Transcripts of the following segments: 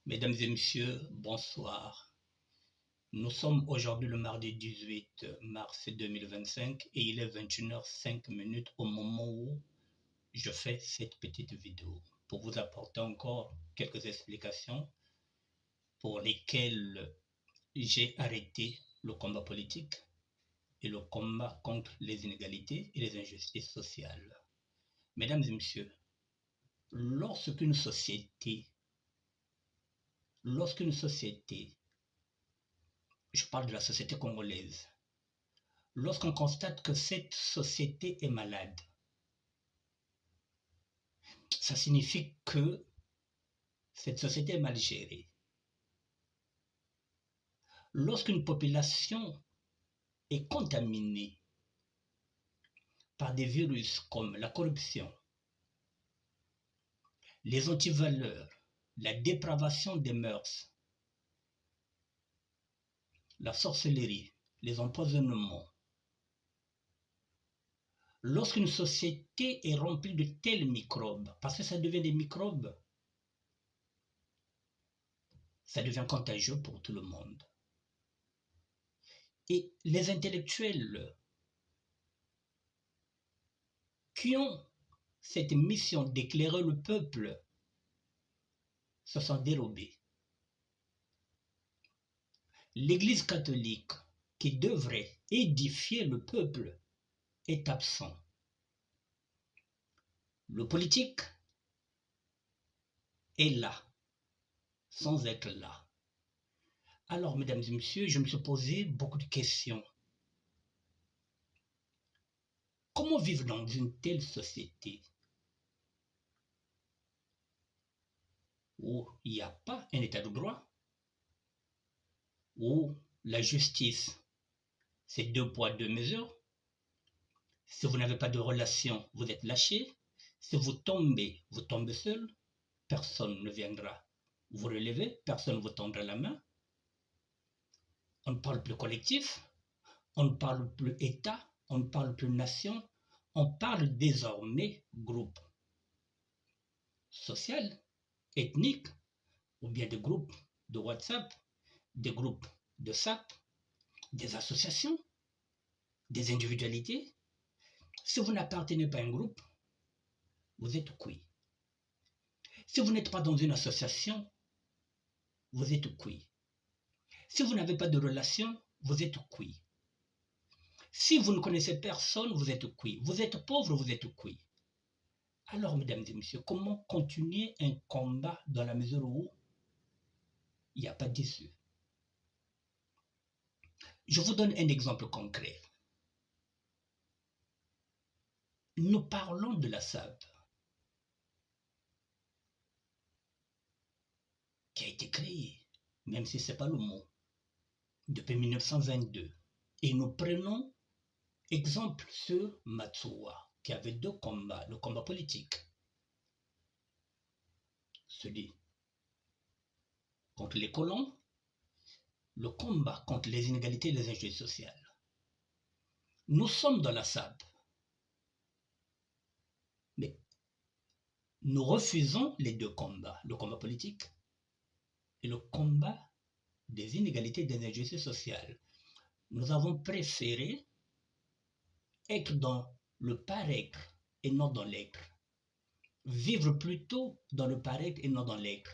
Mesdames et messieurs, bonsoir. Nous sommes aujourd'hui le mardi 18 mars 2025 et il est 21h05 au moment où je fais cette petite vidéo pour vous apporter encore quelques explications pour lesquelles j'ai arrêté le combat politique et le combat contre les inégalités et les injustices sociales. Mesdames et messieurs, lorsqu'une société, je parle de la société congolaise, lorsqu'on constate que cette société est malade, ça signifie que cette société est mal gérée. Lorsqu'une population est contaminée par des virus comme la corruption, les antivaleurs, la dépravation des mœurs, la sorcellerie, les empoisonnements, lorsqu'une société est remplie de tels microbes, parce que ça devient des microbes, ça devient contagieux pour tout le monde. Et les intellectuels qui ont cette mission d'éclairer le peuple se sont dérobés. L'Église catholique, qui devrait édifier le peuple, est absent. Le politique est là, sans être là. Alors, mesdames et messieurs, je me suis posé beaucoup de questions. Comment vivre dans une telle société où il n'y a pas un état de droit, où la justice, c'est 2 poids, 2 mesures. Si vous n'avez pas de relation, vous êtes lâché. Si vous tombez seul. Personne ne viendra vous relever, personne ne vous tendra la main. On ne parle plus collectif, on ne parle plus État, on ne parle plus nation, on parle désormais groupe social, ethnique, ou bien des groupes de WhatsApp, des groupes de SAP, des associations, des individualités. Si vous n'appartenez pas à un groupe, vous êtes cuit. Si vous n'êtes pas dans une association, vous êtes cuit. Si vous n'avez pas de relation, vous êtes cuit. Si vous ne connaissez personne, vous êtes cuit. Vous êtes pauvre, vous êtes cuit. Alors, mesdames et messieurs, comment continuer un combat dans la mesure où il n'y a pas d'issue? Je vous donne un exemple concret. Nous parlons de la SAP qui a été créée, même si ce n'est pas le mot, depuis 1922. Et nous prenons exemple sur Matsuwa, qui avait 2 combats, le combat politique, celui contre les colons, le combat contre les inégalités et les injustices sociales. Nous sommes dans la SAP, mais nous refusons les 2 combats, le combat politique et le combat des inégalités et des injustices sociales. Nous avons préféré être dans le paraître et non dans l'être. Vivre plutôt dans le paraître et non dans l'être.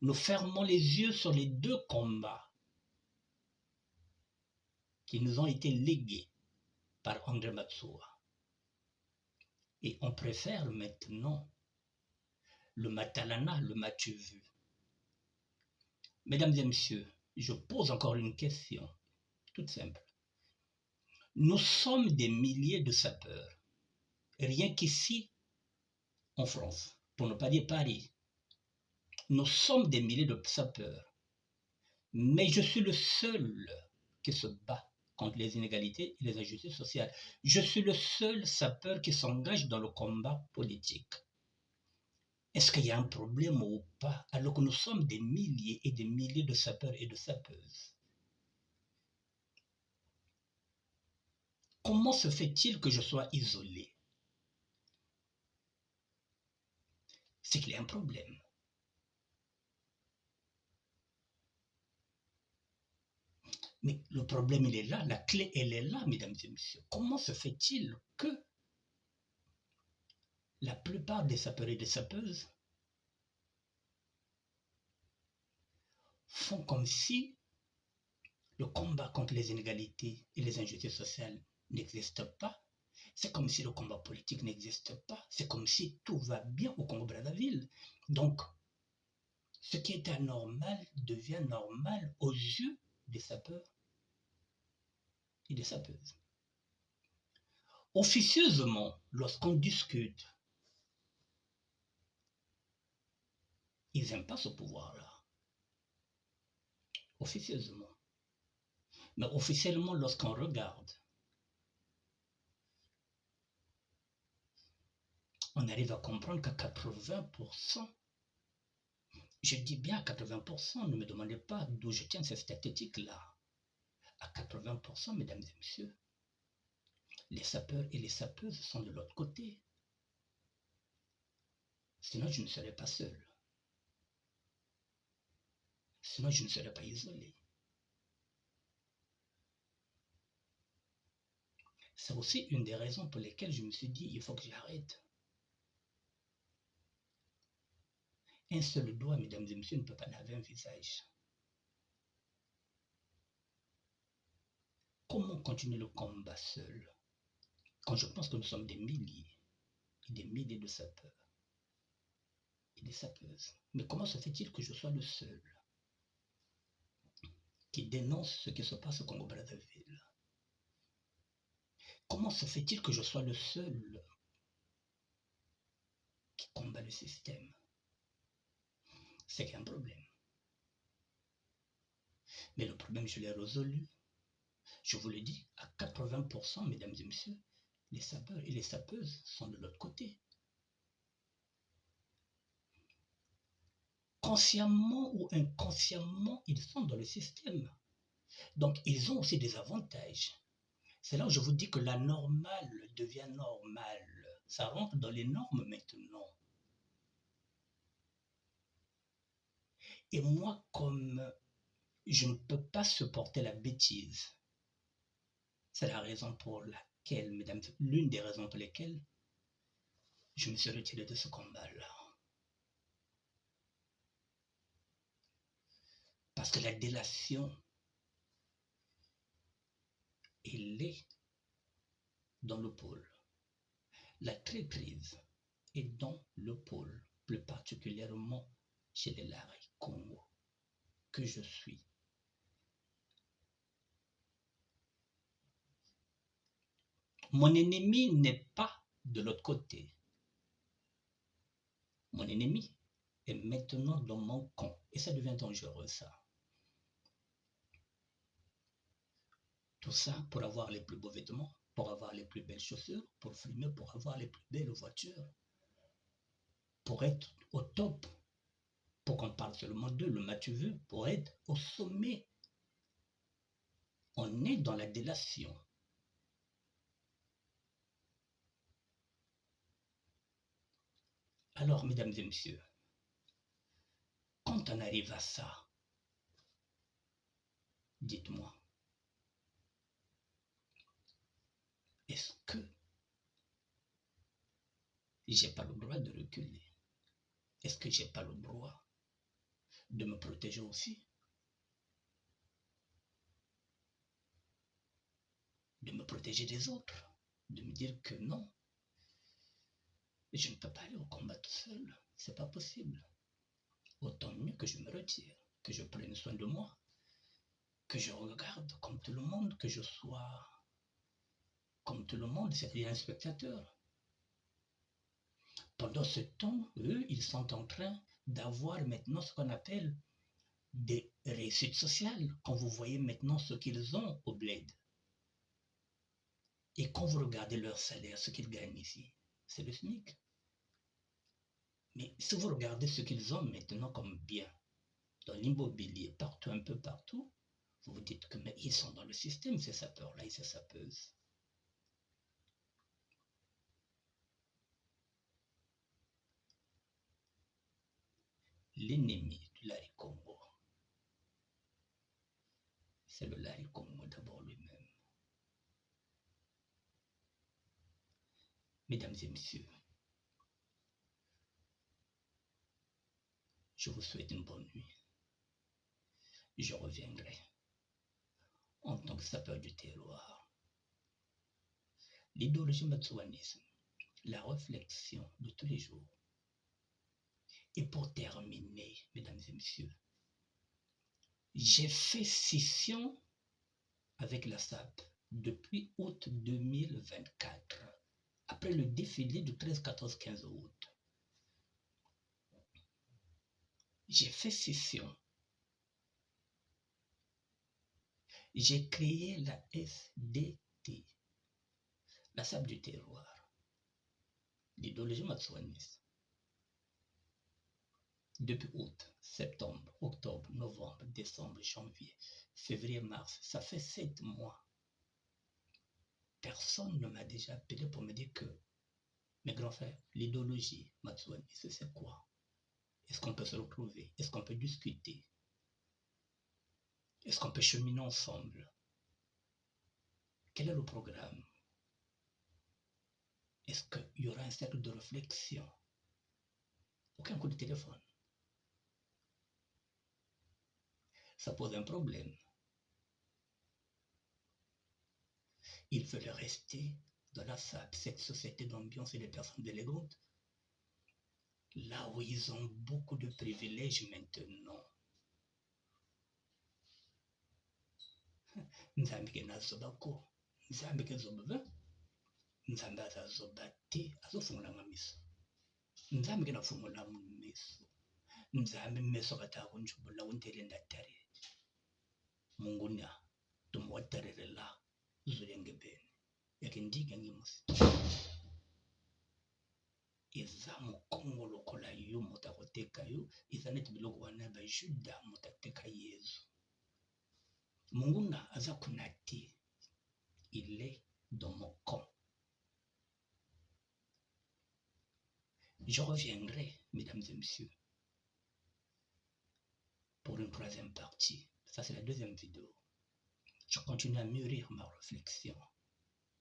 Nous fermons les yeux sur les 2 combats qui nous ont été légués par André Matsuwa. Et on préfère maintenant le Matalana, le Matu-Vu. Mesdames et messieurs, je pose encore une question, toute simple. Nous sommes des milliers de sapeurs, rien qu'ici, en France, pour ne pas dire Paris. Nous sommes des milliers de sapeurs, mais je suis le seul qui se bat contre les inégalités et les injustices sociales. Je suis le seul sapeur qui s'engage dans le combat politique. Est-ce qu'il y a un problème ou pas, alors que nous sommes des milliers et des milliers de sapeurs et de sapeuses? Comment se fait-il que je sois isolé? C'est qu'il y a un problème. Mais le problème, il est là, la clé, elle est là, mesdames et messieurs. Comment se fait-il que la plupart des sapeurs et des sapeuses font comme si le combat contre les inégalités et les injustices sociales n'existe pas? C'est comme si le combat politique n'existe pas. C'est comme si tout va bien au Congo-Brazzaville. Donc, ce qui est anormal devient normal aux yeux des sapeurs et des sapeuses. Officieusement, lorsqu'on discute, ils n'aiment pas ce pouvoir-là. Officieusement. Mais officiellement, lorsqu'on regarde, on arrive à comprendre qu'à 80%, je dis bien à 80%, ne me demandez pas d'où je tiens cette statistique-là. À 80%, mesdames et messieurs, les sapeurs et les sapeuses sont de l'autre côté. Sinon, je ne serais pas seul. Sinon, je ne serais pas isolé. C'est aussi une des raisons pour lesquelles je me suis dit, il faut que j'arrête. Un seul doigt, mesdames et messieurs, ne peut pas laver un visage. Comment continuer le combat seul quand je pense que nous sommes des milliers et des milliers de sapeurs et des sapeuses? Mais comment se fait-il que je sois le seul qui dénonce ce qui se passe au Congo-Brazzaville? Comment se fait-il que je sois le seul qui combat le système? C'est qu'il y a un problème. Mais le problème, je l'ai résolu. Je vous le dis, à 80%, mesdames et messieurs, les sapeurs et les sapeuses sont de l'autre côté. Consciemment ou inconsciemment, ils sont dans le système. Donc, ils ont aussi des avantages. C'est là où je vous dis que la normale devient normale. Ça rentre dans les normes maintenant. Et moi, comme je ne peux pas supporter la bêtise, c'est la raison pour laquelle, mesdames, l'une des raisons pour lesquelles je me suis retiré de ce combat-là. Parce que la délation, elle est dans le pôle. La traîtrise est dans le pôle, plus particulièrement chez les Larais Congo, que je suis. Mon ennemi n'est pas de l'autre côté. Mon ennemi est maintenant dans mon camp. Et ça devient dangereux, ça. Tout ça pour avoir les plus beaux vêtements, pour avoir les plus belles chaussures, pour fumer, pour avoir les plus belles voitures, pour être au top, pour qu'on parle seulement d'eux, le Mathieu, pour être au sommet. On est dans la délation. Alors, mesdames et messieurs, quand on arrive à ça, dites-moi, est-ce que j'ai pas le droit de reculer? Est-ce que j'ai pas le droit de me protéger aussi? De me protéger des autres? De me dire que non, je ne peux pas aller au combat tout seul, c'est pas possible. Autant mieux que je me retire, que je prenne soin de moi, que je regarde comme tout le monde, que je sois comme tout le monde, c'est-à-dire un spectateur. Pendant ce temps, eux, ils sont en train d'avoir maintenant ce qu'on appelle des réussites sociales. Quand vous voyez maintenant ce qu'ils ont au bled, et quand vous regardez leur salaire, ce qu'ils gagnent ici, c'est le SMIC. Mais si vous regardez ce qu'ils ont maintenant comme bien, dans l'immobilier, partout, un peu partout, vous vous dites que mais ils sont dans le système, ces sapeurs-là et ces sapeuses. L'ennemi du Lac Congo, c'est le Lari Congo d'abord lui-même. Mesdames et messieurs, je vous souhaite une bonne nuit. Je reviendrai en tant que sapeur du terroir. L'idéologie matsouanisme, la réflexion de tous les jours. Et pour terminer, mesdames et messieurs, j'ai fait scission avec la SAP depuis août 2024, après le défilé du 13, 14, 15 août. J'ai fait scission. J'ai créé la SDT, la SAP du terroir, l'idéologie matsouaniste. Depuis août, septembre, octobre, novembre, décembre, janvier, février, mars, ça fait 7 mois. Personne ne m'a déjà appelé pour me dire que, mes grands frères, l'idéologie matsouaniste, c'est quoi? Est-ce qu'on peut se retrouver? Est-ce qu'on peut discuter? Est-ce qu'on peut cheminer ensemble? Quel est le programme? Est-ce qu'il y aura un cercle de réflexion? Aucun coup de téléphone. Ça pose un problème. Ils veulent rester dans la SAP, cette société d'ambiance et des personnes élégantes, là où ils ont beaucoup de privilèges maintenant. Nzambe ke nazobako, nzambe ke zobebe, nzambe azazoba te, azofungula miso. Nzambe ke nafungula miso. Nzambe meso katakunjubula untele ndatare. Mungunya tumwatarele la zulenge bene. Yakindiga ngimusi. Eza mukongo lokola yo mutakoteka yo, eza neti biloko wana ba Juda mutateka Yesu. Munguna aza kunati. Il est dans mon camp. Je reviendrai, mesdames et messieurs, pour une troisième partie. Ça, c'est la deuxième vidéo. Je continue à mûrir ma réflexion.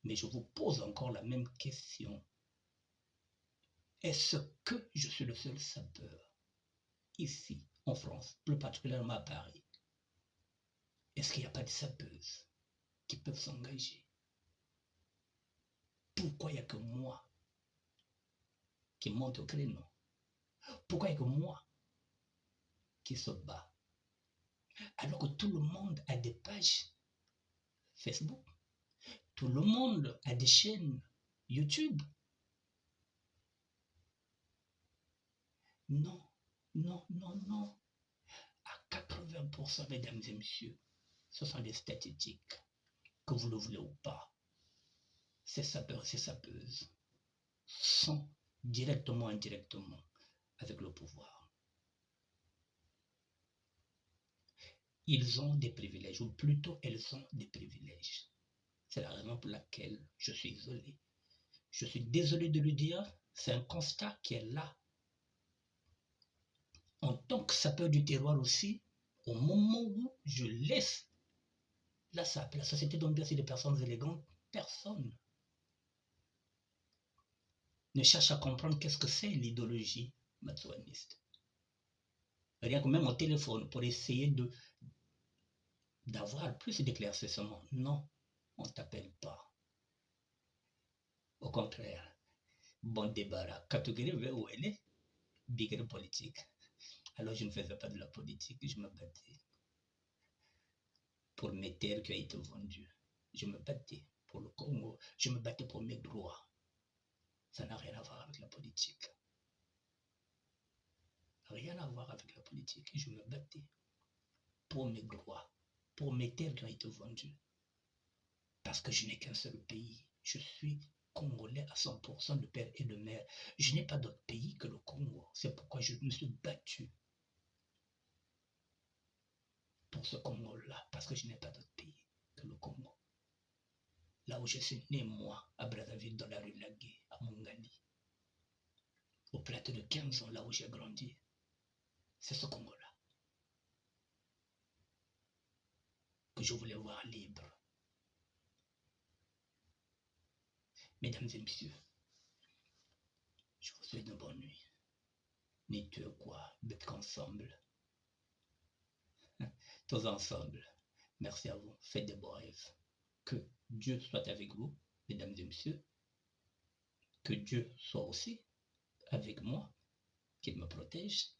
Mais je vous pose encore la même question. Est-ce que je suis le seul sapeur ici, en France, plus particulièrement à Paris? Est-ce qu'il n'y a pas de sapeuses qui peuvent s'engager? Pourquoi il n'y a que moi qui monte au créneau? Pourquoi il n'y a que moi qui se bat? Alors que tout le monde a des pages Facebook, tout le monde a des chaînes YouTube. Non, non, non, non. À 80%, mesdames et messieurs, ce sont des statistiques, que vous le voulez ou pas. Ces sapeurs, ces sapeuses sont directement ou indirectement avec le pouvoir. Ils ont des privilèges, ou plutôt elles ont des privilèges. C'est la raison pour laquelle je suis isolé. Je suis désolé de le dire, c'est un constat qui est là. En tant que sapeur du terroir aussi, au moment où je laisse la SAP, la société d'ambiance et des personnes élégantes, personne ne cherche à comprendre qu'est-ce que c'est l'idéologie matsouaniste. Rien que même au téléphone pour essayer d'avoir plus d'éclaircissement. Non, on ne t'appelle pas. Au contraire, bon débarras. Catégorie où elle est, bigre politique. Alors je ne faisais pas de la politique, je me battais pour mes terres qui ont été vendues. Je me battais pour le Congo, je me battais pour mes droits. Ça n'a rien à voir avec la politique. Rien à voir avec la politique. Je me battais pour mes droits, pour mes terres qui ont été vendues. Parce que je n'ai qu'un seul pays. Je suis congolais à 100% de père et de mère. Je n'ai pas d'autre pays que le Congo. C'est pourquoi je me suis battu pour ce Congo-là. Parce que je n'ai pas d'autre pays que le Congo. Là où je suis né, moi, à Brazzaville, dans la rue Lagué, à Mongali. Au plateau de 15 ans, là où j'ai grandi. C'est ce Congo-là. que je voulais voir libre. Mesdames et messieurs, je vous souhaite une bonne nuit. Ni tu quoi, d'être ensemble. Tous ensemble. Merci à vous. Faites des beaux rêves. Que Dieu soit avec vous, mesdames et messieurs. Que Dieu soit aussi avec moi, qu'il me protège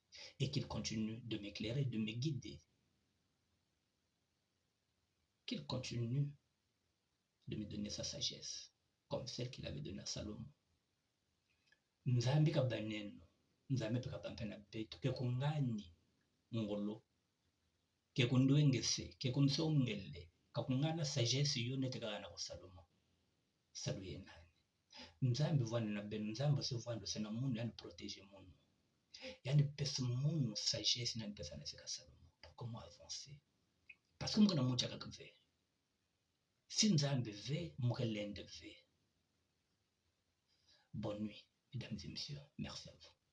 et qu'il continue de m'éclairer, de me guider. Qu'il continue de me donner sa sagesse, comme celle qu'il avait donnée à Salomon. Nzambi kabaneno, nzambi kapampena betu, ke kungani ngolo, ke kundwengese, ke kunsongele, kakungana sagesse yone tekana ko Salomon. Saluye nani. Nzambi vwana na benu, nzambi se vwana se na munu yani protéger munu. Yani pesa munu sagesse na pesa na seka Salomon. Pour comment avancer? Parce que mukana mucha kakve. Si nzambi ve, mukalende ve. Bonne nuit, mesdames et messieurs. Merci à vous.